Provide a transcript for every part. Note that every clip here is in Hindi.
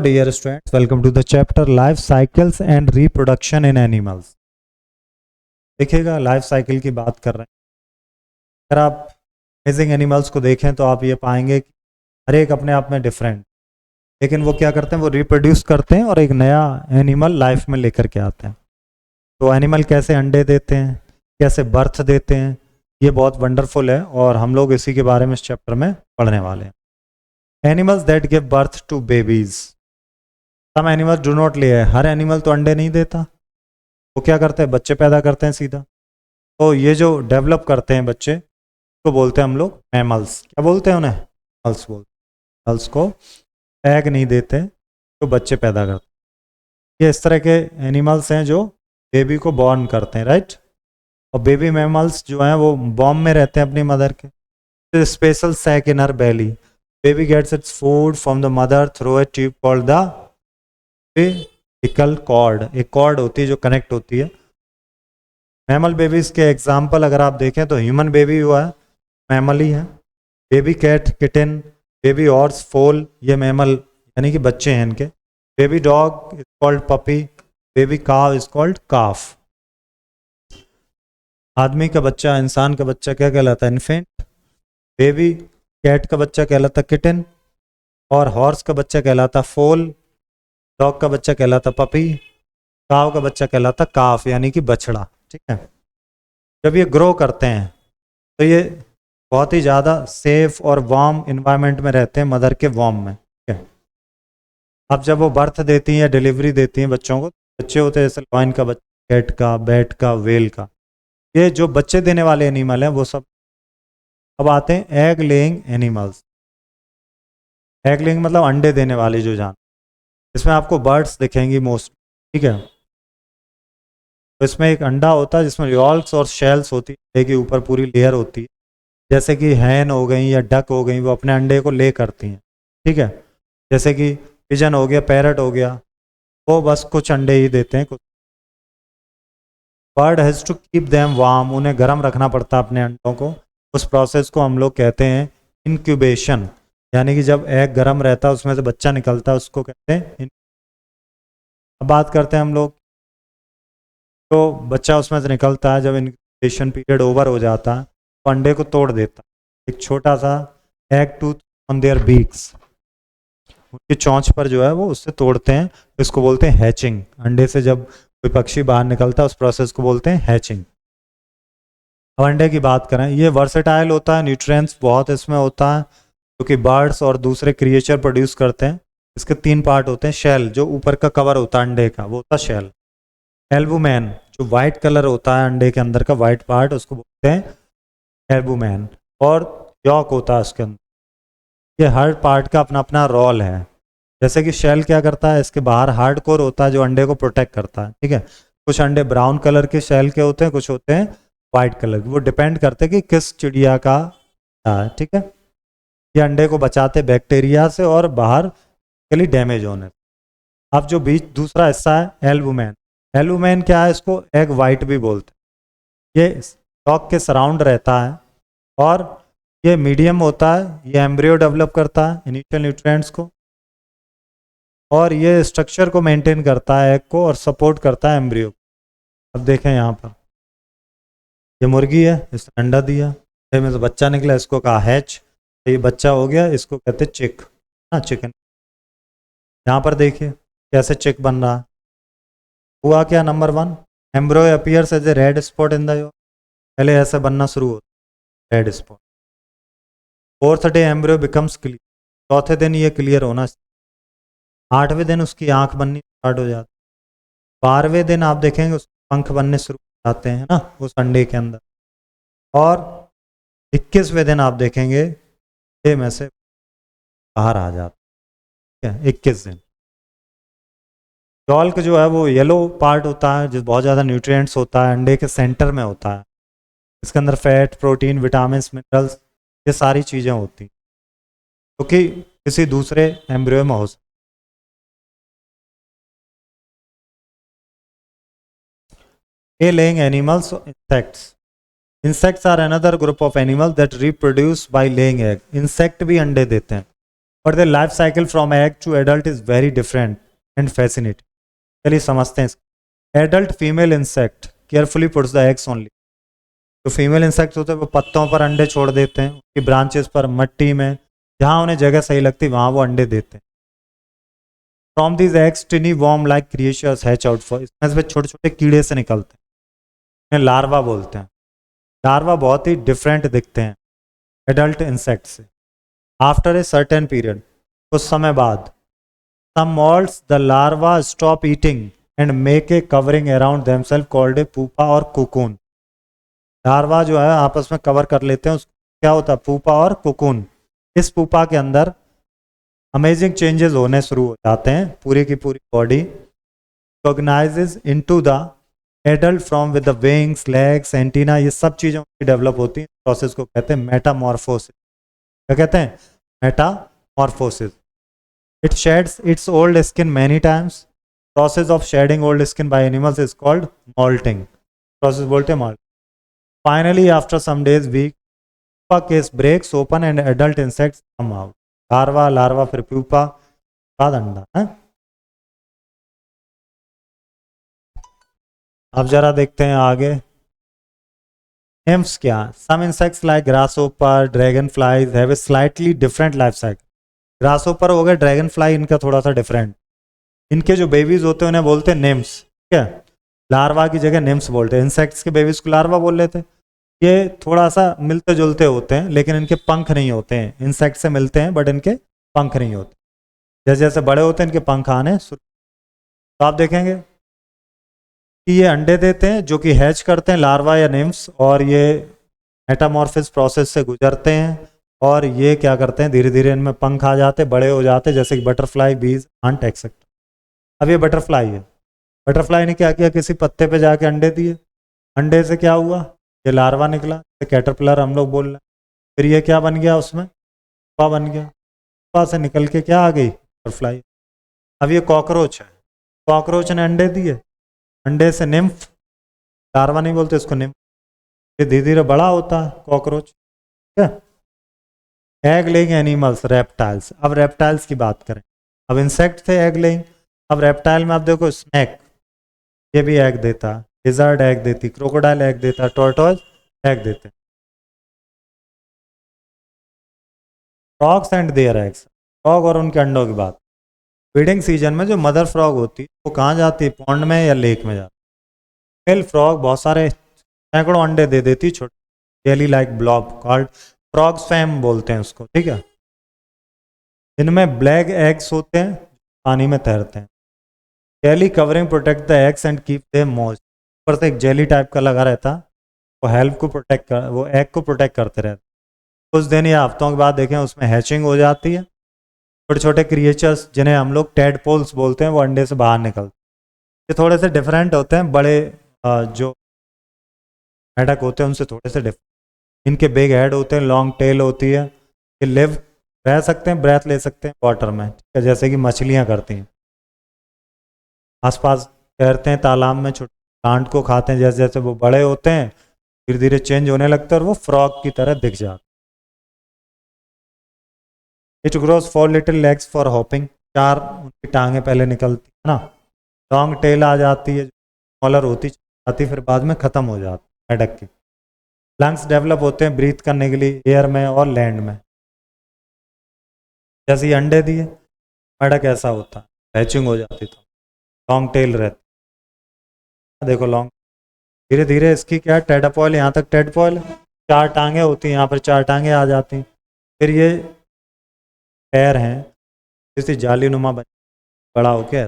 dear students, welcome to the chapter Life Cycles and Reproduction in Animals. देखिएगा लाइफ साइकिल की बात कर रहे हैं। अगर आप अमेजिंग एनिमल्स को देखें तो आप ये पाएंगे कि हर एक अपने आप में डिफरेंट, लेकिन वो क्या करते हैं, वो रिप्रोड्यूस करते हैं और एक नया एनिमल लाइफ में लेकर के आते हैं। तो एनिमल कैसे अंडे देते हैं, कैसे बर्थ देते हैं, ये बहुत वंडरफुल है और हम लोग इसी के बारे में इस चैप्टर में पढ़ने वाले हैं। Animals that give birth to babies. Some animals do not lay, हर एनिमल तो अंडे नहीं देता, वो क्या करते हैं, बच्चे पैदा करते हैं सीधा। तो ये जो डेवलप करते हैं बच्चे तो बोलते हैं हम लोग मैमल्स। क्या बोलते हैं उन्हें? मैमल्स बोलते हैं। मैमल्स को एग नहीं देते तो बच्चे पैदा करते हैं। ये इस तरह के एनिमल्स हैं जो बेबी को बॉर्न करते हैं, राइट। और बेबी मैमल्स जो हैं वो बॉम्ब में रहते हैं अपनी मदर के। Special sac in her Bailey. Baby gets its food from the mother through a tube called the umbilical cord. एक कॉर्ड होती है जो कनेक्ट होती है। मैमल बेबीज के एग्जाम्पल अगर आप देखें तो ह्यूमन बेबी हुआ है, मैमल ही है। Baby cat, kitten, baby horse, foal, ये मैमल यानी कि बच्चे हैं इनके। Baby dog is called puppy, baby cow is called calf. आदमी का बच्चा, इंसान का बच्चा क्या कहलाता है? इन्फेंट। बेबी कैट का बच्चा कहलाता किटन, और हॉर्स का बच्चा कहलाता फोल, डॉग का बच्चा कहलाता पपी, काव का बच्चा कहलाता काफ यानी कि बछड़ा। ठीक है। जब ये ग्रो करते हैं तो ये बहुत ही ज़्यादा सेफ और वार्म इन्वायरमेंट में रहते हैं, मदर के वार्म में। ठीक है। अब जब वो बर्थ देती हैं या डिलीवरी देती हैं बच्चों को, बच्चे होते हैं जैसे लॉयन का बच्चा, कैट का, बैट का, वेल का। ये जो बच्चे देने वाले एनिमल हैं वो सब। अब आते हैं egg laying animals. Egg laying मतलब अंडे देने वाले जो जान, इसमें आपको बर्ड्स दिखेंगी मोस्ट। ठीक है। तो इसमें एक अंडा होता है जिसमें यॉल्क्स और शेल्स होती है, अंडे के ऊपर पूरी लेयर होती है। जैसे कि हैन हो गई या डक हो गई, वो अपने अंडे को ले करती हैं। ठीक है। जैसे कि पिजन हो गया, पैरट हो गया, वो बस कुछ अंडे ही देते हैं। कुछ bird has to keep them warm, उन्हें गर्म रखना पड़ता है अपने अंडों को। उस प्रोसेस को हम लोग कहते हैं इंक्यूबेशन, यानी कि जब एग गर्म रहता है उसमें से बच्चा निकलता है उसको कहते हैं। अब बात करते हैं हम लोग, तो बच्चा उसमें से निकलता है, जब इंक्यूबेशन पीरियड ओवर हो जाता है तो अंडे को तोड़ देता है। एक छोटा सा egg tooth on their beaks, उनकी चोंच पर जो है वो उससे तोड़ते हैं, इसको बोलते हैं हैचिंग। अंडे से जब कोई पक्षी बाहर निकलता है उस प्रोसेस को बोलते हैं हैचिंग। अब अंडे की बात करें, ये वर्सेटाइल होता है, न्यूट्रिएंट्स बहुत इसमें होता है क्योंकि बर्ड्स और दूसरे क्रिएचर प्रोड्यूस करते हैं। इसके 3 पार्ट होते हैं। शेल, जो ऊपर का कवर होता है अंडे का, वो होता है शेल। एल्बुमेन, जो वाइट कलर होता है अंडे के अंदर का वाइट पार्ट, उसको बोलते हैं एल्बुमेन। और यॉक होता है उसके अंदर। ये हर पार्ट का अपना अपना रोल है। जैसे कि शेल क्या करता है, इसके बाहर हार्ड कोर होता है जो अंडे को प्रोटेक्ट करता है। ठीक है। कुछ अंडे ब्राउन कलर के शेल के होते हैं, कुछ होते हैं वाइट कलर के। वो डिपेंड करते हैं कि किस चिड़िया का है। ठीक है। ये अंडे को बचाते बैक्टीरिया से और बाहर के लिए डैमेज होने। अब जो बीच दूसरा हिस्सा है एल्बुमेन। एल्बुमेन क्या है, इसको एग वाइट भी बोलते हैं। ये स्टॉक के सराउंड रहता है और ये मीडियम होता है। ये एम्ब्रियो डेवलप करता है इनिशियल न्यूट्रिएंट्स को, और ये स्ट्रक्चर को मेंटेन करता है एग को और सपोर्ट करता है एम्ब्रियो। अब देखें यहाँ पर, ये मुर्गी है, इसने अंडा दिया, में से बच्चा निकला, इसको कहा हैच। तो ये बच्चा हो गया, इसको कहते हैं चिक। हाँ, चिकन। यहाँ पर देखिए कैसे चिक बन रहा है। हुआ क्या? Number 1, embryo appears as a red spot in the, पहले ऐसे बनना शुरू होता, red spot. 4th day embryo becomes clear, चौथे दिन ये क्लियर होना। 8वें दिन उसकी आंख बननी स्टार्ट हो जाती। 12वें दिन आप देखेंगे उसके पंख बनने शुरू हो जाते हैं ना उस अंडे के अंदर। और 21वें दिन आप देखेंगे में से बाहर आ जाता है। 21 दिन। यॉल्क जो है वो येलो पार्ट होता है, जो बहुत ज़्यादा न्यूट्रिएंट्स होता है, अंडे के सेंटर में होता है। इसके अंदर फैट, प्रोटीन, विटामिन, मिनरल्स, ये सारी चीज़ें होती क्योंकि किसी दूसरे एम्ब्रियो में हो सकती। A laying animals, insects. Insects are another group of animals that reproduce by laying egg. Insect भी अंडे देते हैं but the life cycle from egg to adult is very different and fascinating. चलिए समझते हैं। Adult female insect carefully puts the eggs only. जो फीमेल इंसेक्ट होते हैं वो पत्तों पर अंडे छोड़ देते हैं, उनकी ब्रांचेस पर, मिट्टी में, जहाँ उन्हें जगह सही लगती वहाँ वो अंडे देते हैं। From this eggs tiny worm like creatures hatch out for, इसमें से छोटे छोटे कीड़े से निकलते हैं, लार्वा बोलते हैं। लार्वा बहुत ही डिफरेंट दिखते हैं एडल्ट इंसेक्ट से। आफ्टर ए सर्टेन पीरियड, कुछ समय बाद, some molts the larva stop eating and make a covering around themselves called a pupa और cocoon। लार्वा जो है आपस में कवर कर लेते हैं, उसको क्या होता है, पुपा और कोकून। इस पुपा के अंदर अमेजिंग चेंजेस होने शुरू हो जाते हैं, पूरी की पूरी body recognises into the adult from with the wings, legs, antenna, ये सब चीज़ें डेवलप होती हैं। प्रोसेस को कहते हैं मेटामॉर्फोसिस। क्या कहते हैं, Metamorphosis. It sheds its old skin many times. Process of shedding old skin by animals is called molting. Process बोलते हैं molt. Finally, after some days, week, pupa case breaks open and adult insects come out. larva फिर pupa, बाद अंडा है। अब जरा देखते हैं आगे nymphs क्या। Some insects like grasshopper, dragonflies have a slightly different life cycle. Grasshopper हो गया, ड्रैगन फ्लाई इनका थोड़ा सा डिफरेंट। इनके जो बेबीज होते हैं उन्हें बोलते हैं निम्स, ठीक है। लार्वा की जगह निम्स बोलते हैं। इंसेक्ट्स के बेबीज को लार्वा बोल लेते हैं। ये थोड़ा सा मिलते जुलते होते हैं, लेकिन इनके पंख नहीं होते हैं। इंसेक्ट से मिलते हैं बट इनके पंख नहीं होते। जैसे जैसे बड़े होते हैं इनके पंख आने शुरू। तो आप देखेंगे कि ये अंडे देते हैं जो कि हैच करते हैं लार्वा या निम्स, और ये मेटामॉर्फिस प्रोसेस से गुजरते हैं, और ये क्या करते हैं, धीरे धीरे इनमें पंख आ जाते, बड़े हो जाते, जैसे कि बटरफ्लाई, बीज, हंट एक्सेट्रा। अब ये बटरफ्लाई है। बटरफ्लाई ने क्या किया, किसी पत्ते पे जाके अंडे दिए। अंडे से क्या हुआ, ये लार्वा निकला, कैटरपिलर हम लोग बोल रहे हैं। फिर ये क्या बन गया, उसमें पुपा बन गया। पुपा से निकल के क्या आ गई, बटरफ्लाई। अब ये कॉकरोच है। कॉकरोच ने अंडे दिए, अंडे से निम्फ, लार्वा नहीं बोलते इसको, निम्फ। ये धीरे धीरे बड़ा होता है कॉकरोच, ठीक है। Egg laying animals, reptiles. अब रेप्टाइल्स की बात करें। अब इंसेक्ट थे एग लेइंग, अब रेप्टाइल में आप देखो स्नेक, ये भी एग देता, लिजर्ड एग देती, क्रोकोडाइल एग देता, टॉर्टोइज एग देते। Frogs and their eggs, frog और उनके अंडों की बात। ब्रीडिंग सीजन में जो मदर फ्रॉग होती है वो कहाँ जाती है, पॉन्ड में या लेक में जाती है। मेल फ्रॉग बहुत सारे सैकड़ों अंडे दे देती, छोटे jelly like blob, called frog spam बोलते हैं उसको, ठीक है। इनमें ब्लैक एग्स होते हैं, पानी में तैरते हैं। Jelly covering protect the eggs and keep them moist. ऊपर से एक जेली टाइप का लगा रहता, वो हेल्प को प्रोटेक्ट कर, वो एग को प्रोटेक्ट करते रहते। कुछ दिन या हफ्तों के बाद देखें उसमें हैचिंग हो जाती है। छोटे छोटे क्रिएचर्स जिन्हें हम लोग टेडपोल्स बोलते हैं वो अंडे से बाहर निकलते। ये थोड़े से डिफरेंट होते हैं, बड़े जो मेढक होते हैं उनसे थोड़े से डिफरेंट। इनके बिग हेड होते हैं, लॉन्ग टेल होती है। ये लिव रह सकते हैं, ब्रेथ ले सकते हैं वाटर में, ठीक है, जैसे कि मछलियाँ करती हैं। आसपास तैरते हैं तालाब में, छोटे प्लांट को खाते हैं। जैसे जैसे वो बड़े होते हैं धीरे धीरे चेंज होने लगते हैं और वो फ्रॉग की तरह दिख जाते। It grows 4 little legs for hopping, 4 उनकी टांगे पहले निकलती है ना। लॉन्ग टेल आ जाती है, स्मॉलर होती जाती, फिर बाद में ख़त्म हो जाती मेढक की। लंग्स डेवलप होते हैं ब्रीथ करने के लिए एयर में और लैंड में। जैसे ही अंडे दिए मेढक ऐसा होता है, हैचिंग हो जाती, तो लॉन्ग टेल रहती। देखो लॉन्ग, धीरे धीरे इसकी क्या, टेडापॉइल, यहाँ तक टेडपॉइल, 4 टांगे होती हैं, यहाँ पर 4 टांगे आ जाती हैं। फिर ये पैर हैं, इसी जाली नुमा बड़ा हो गया।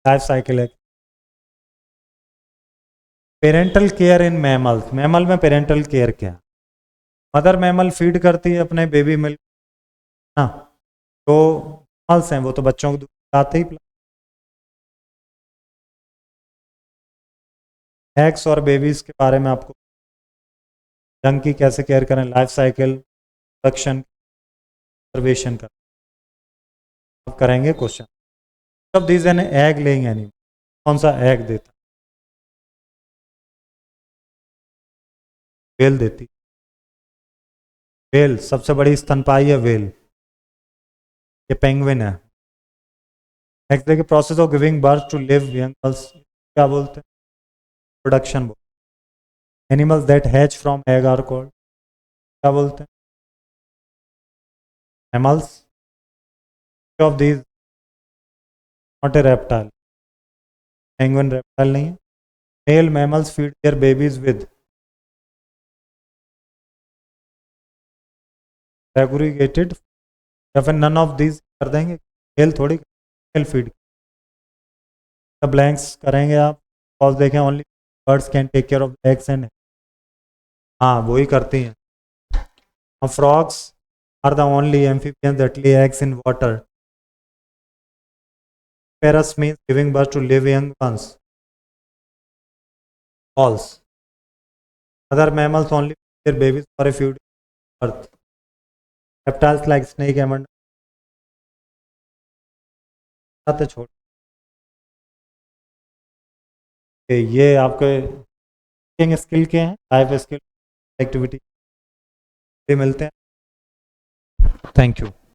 लाइफ साइकिल है। Parental care in mammals, mammal में पेरेंटल केयर क्या। मदर मैमल फीड करती है अपने बेबी मिल्क ना, तो मैमल्स हैं वो तो बच्चों को दूध पिलाते ही एग्स और बेबीज के बारे में आपको, जंग की कैसे केयर करें, लाइफ साइकिल, प्रोडक्शन, कंजर्वेशन का अब करेंगे क्वेश्चन। सब these an egg laying animal, कौन सा एग देता, बेल देती, वेल, सबसे बड़ी स्तनपायी है वेल, ये पेंगुइन है। नेक्स्ट देखिए, process of giving birth to live young क्या बोलते हैं? प्रोडक्शन बोलते हैं। Animals that hatch from egg are called, क्या बोलते हैं? Mammals. Of these not a reptile, penguin reptile नहीं है। Male mammals feed their babies with segregated, या फिर नन ऑफ दीज कर देंगे, मेल थोड़ी, मेल फीड। ब्लैंक्स करेंगे आप, और देखें only birds can take care of eggs and, हाँ वही करती हैं। Frogs are the only amphibians that lay eggs in water. Parus means giving birth to live young ones. False. Other mammals only their babies for a few days of birth. Reptiles like snake and छोड़, ये आपके स्किल के हैं, लाइफ स्किल एक्टिविटी मिलते हैं। Thank you.